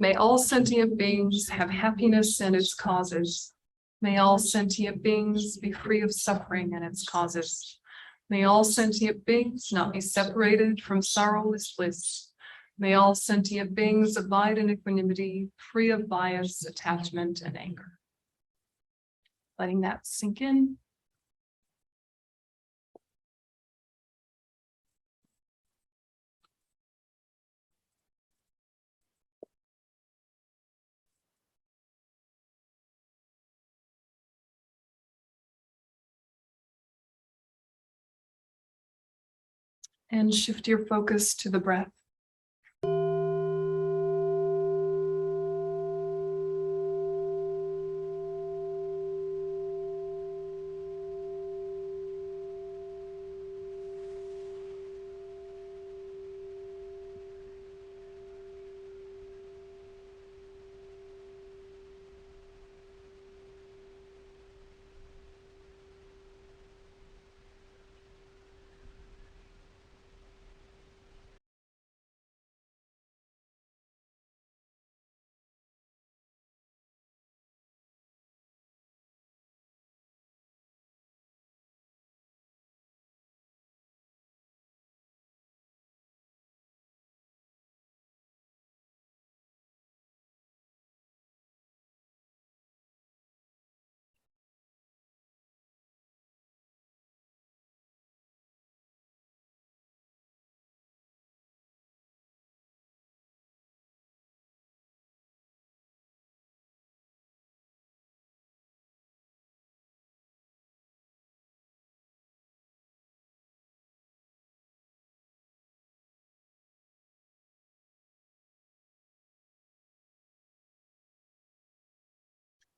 May all sentient beings have happiness and its causes. May all sentient beings be free of suffering and its causes. May all sentient beings not be separated from sorrowless bliss. May all sentient beings abide in equanimity, free of bias, attachment, and anger. Letting that sink in. And shift your focus to the breath.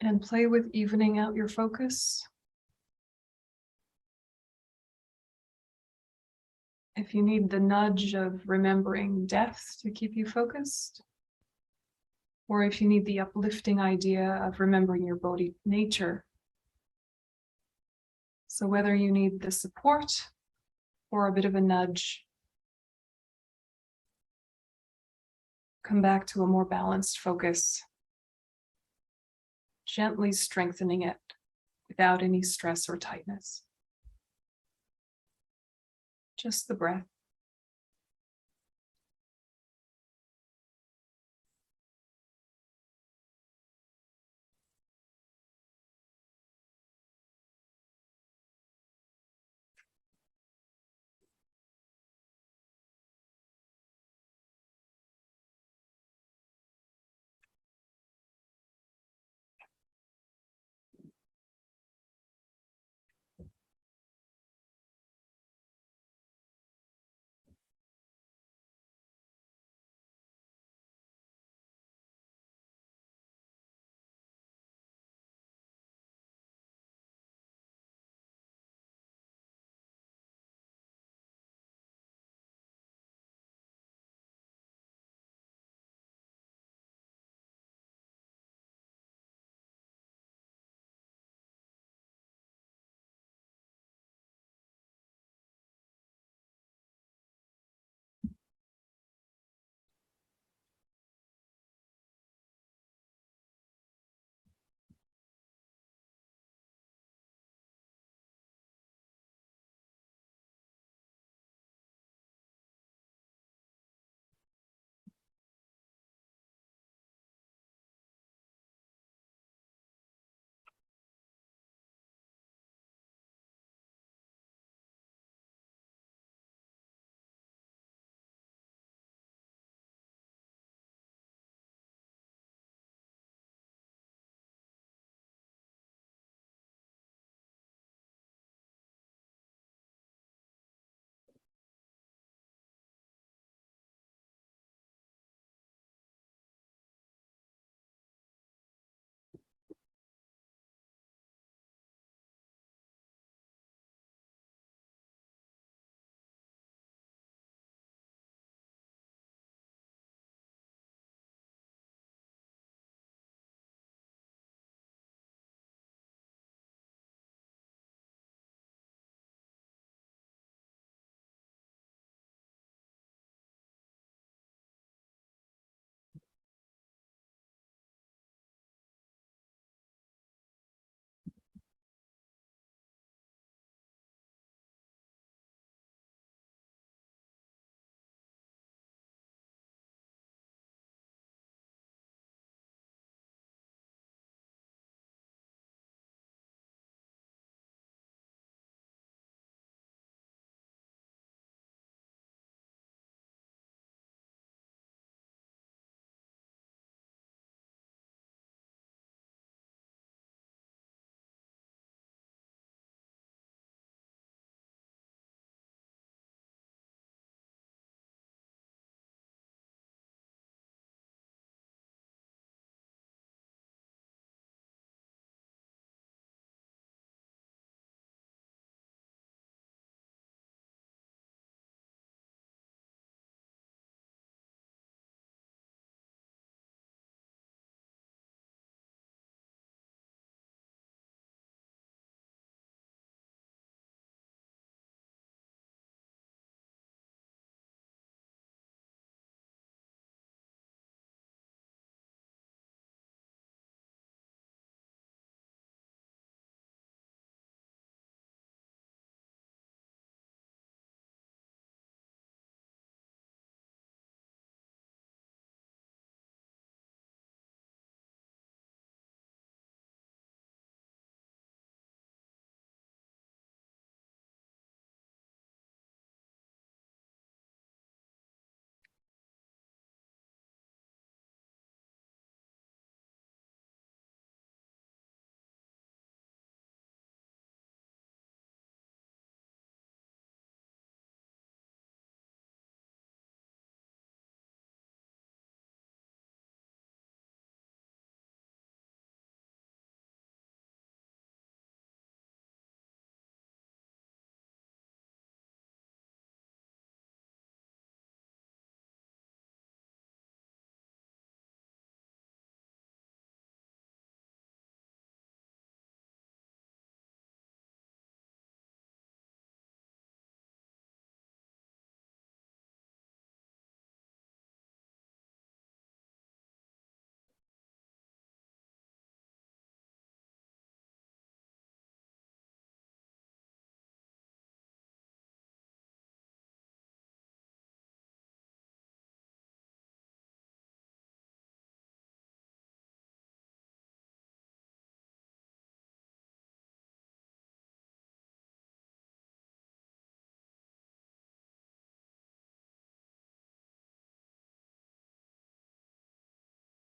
And play with evening out your focus. If you need the nudge of remembering death to keep you focused, or if you need the uplifting idea of remembering your Bodhi nature. So whether you need the support or a bit of a nudge, come back to a more balanced focus, gently strengthening it without any stress or tightness. Just the breath.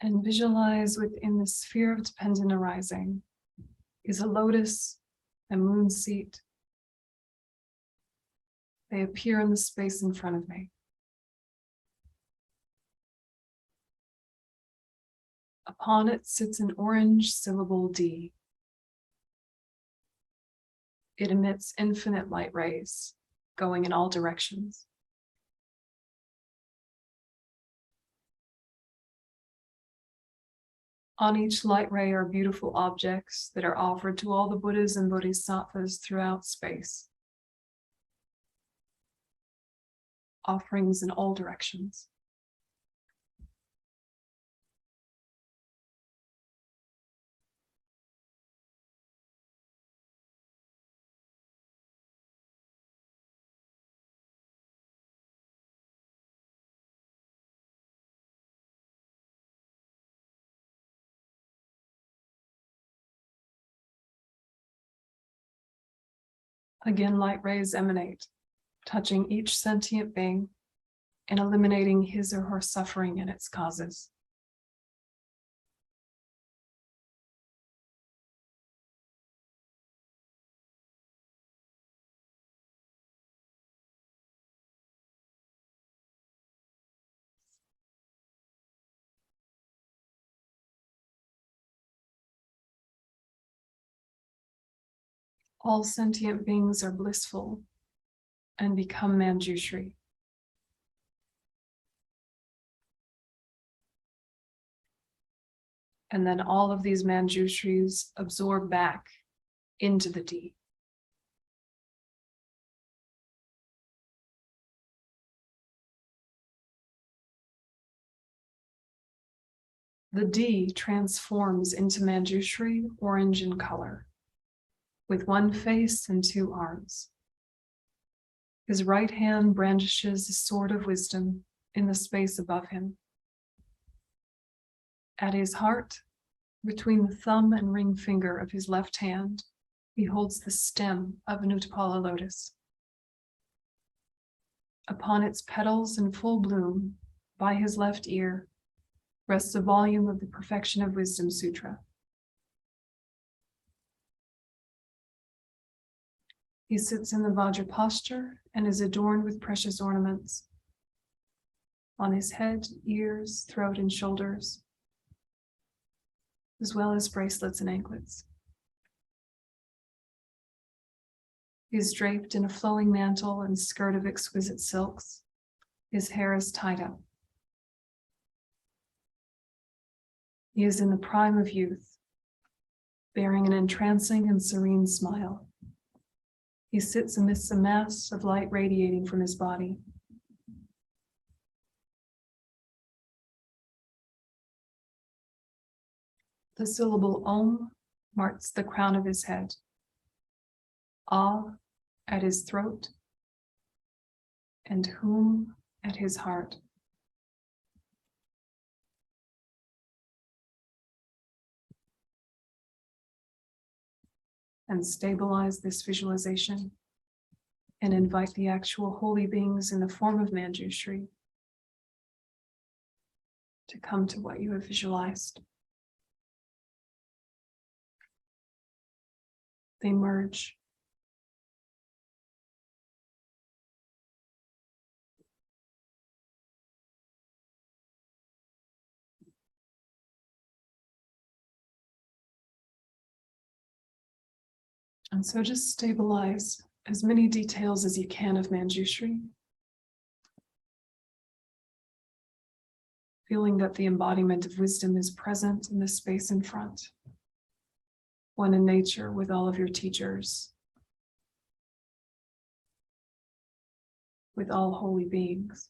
And visualize within the sphere of dependent arising is a lotus and moon seat. They appear in the space in front of me. Upon it sits an orange syllable D. It emits infinite light rays going in all directions. On each light ray are beautiful objects that are offered to all the Buddhas and Bodhisattvas throughout space. Offerings in all directions. Again, light rays emanate, touching each sentient being and eliminating his or her suffering and its causes. All sentient beings are blissful and become Manjushri. And then all of these Manjushris absorb back into the D. The D transforms into Manjushri, orange in color, with one face and two arms. His right hand brandishes a sword of wisdom in the space above him. At his heart, between the thumb and ring finger of his left hand, he holds the stem of an Utpala lotus. Upon its petals in full bloom, by his left ear, rests a volume of the Perfection of Wisdom Sutra. He sits in the Vajra posture and is adorned with precious ornaments. On his head, ears, throat, and shoulders, as well as bracelets and anklets. He is draped in a flowing mantle and skirt of exquisite silks. His hair is tied up. He is in the prime of youth, bearing an entrancing and serene smile. He sits amidst a mass of light radiating from his body. The syllable Om marks the crown of his head, Ah at his throat, and Hum at his heart. And stabilize this visualization and invite the actual holy beings in the form of Manjushri to come to what you have visualized. They merge. And so just stabilize as many details as you can of Manjushri, feeling that the embodiment of wisdom is present in the space in front, one in nature with all of your teachers, with all holy beings.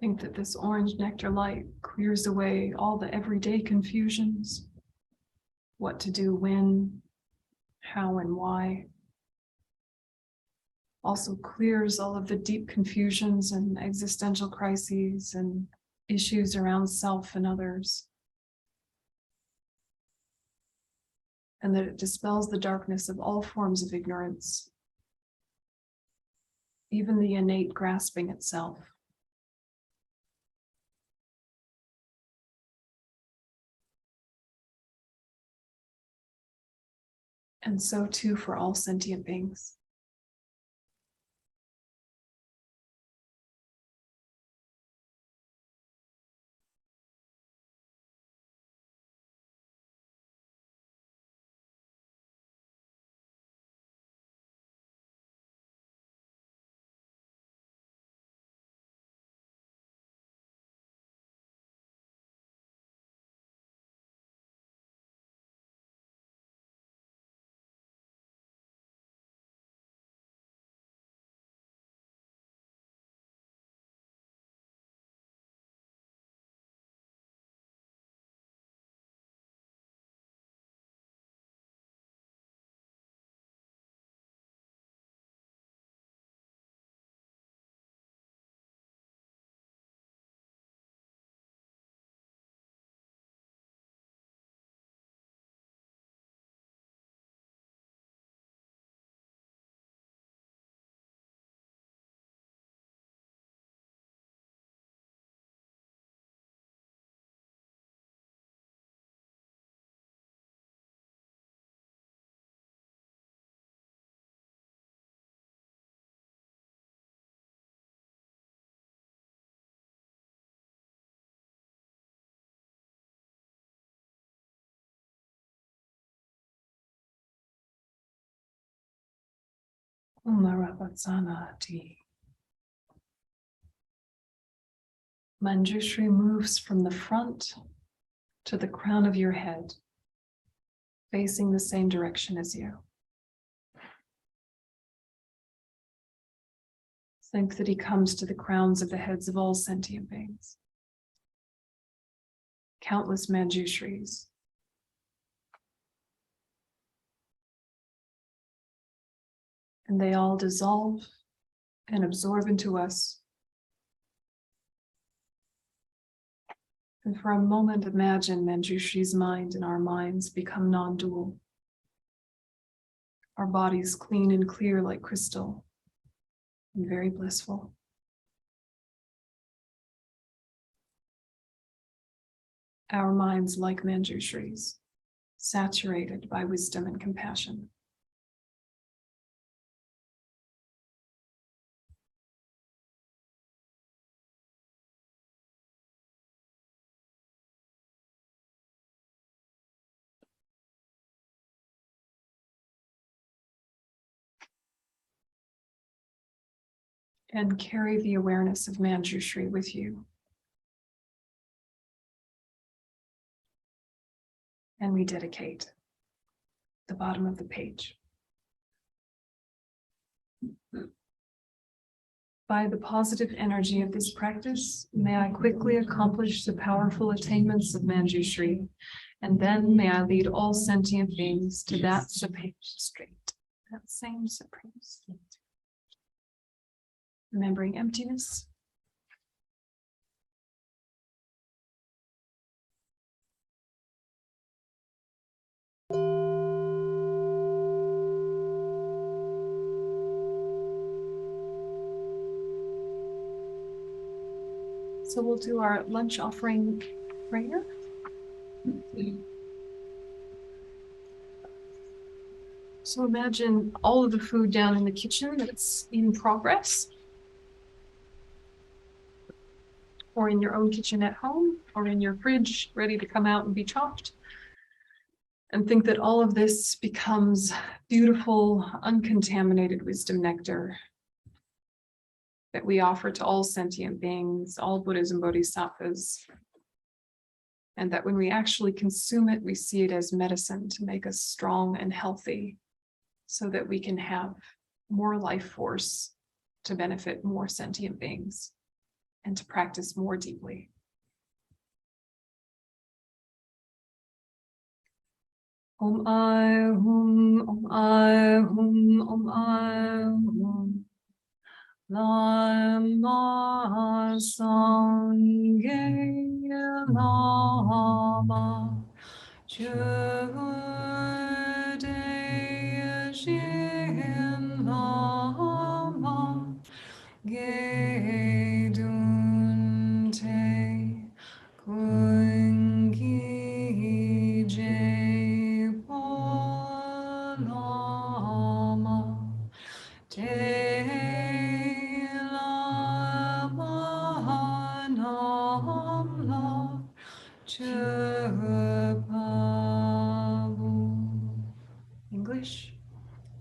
Think that this orange nectar light clears away all the everyday confusions. What to do, when, how, and why. Also clears all of the deep confusions and existential crises and issues around self and others. And that it dispels the darkness of all forms of ignorance, even the innate grasping itself. And so too for all sentient beings. Umaravatsanati. Manjushri moves from the front to the crown of your head, facing the same direction as you. Think that he comes to the crowns of the heads of all sentient beings. Countless Manjushris. And they all dissolve and absorb into us. And for a moment, imagine Manjushri's mind and our minds become non-dual. Our bodies clean and clear like crystal, and very blissful. Our minds like Manjushri's, saturated by wisdom and compassion. And carry the awareness of Manjushri with you. And we dedicate the bottom of the page. By the positive energy of this practice, may I quickly accomplish the powerful attainments of Manjushri, and then may I lead all sentient beings to that supreme state, that same supreme state. Remembering emptiness. So we'll do our lunch offering prayer. So imagine all of the food down in the kitchen that's in progress, or in your own kitchen at home, or in your fridge, ready to come out and be chopped. And think that all of this becomes beautiful, uncontaminated wisdom nectar that we offer to all sentient beings, all Buddhas and Bodhisattvas. And that when we actually consume it, we see it as medicine to make us strong and healthy so that we can have more life force to benefit more sentient beings and to practice more deeply. Om I Hum, Om I Hum, Om I Hum. Lama Sangye Lama Jude Jin Lama Ge Dun Te Kungi Je Po Lama Te Lama Nam La Chupabu. English.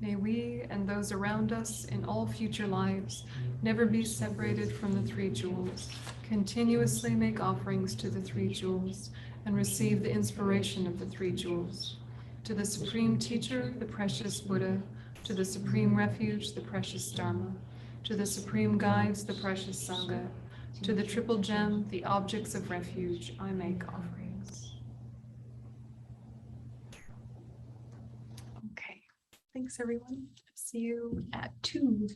May we and those around us in all future lives never be separated from the three jewels, continuously make offerings to the three jewels, and receive the inspiration of the three jewels. To the Supreme Teacher, the precious Buddha, to the Supreme Refuge, the precious Dharma, to the Supreme Guides, the precious Sangha, to the Triple Gem, the objects of refuge, I make offerings. Okay. Thanks, everyone. See you at 2.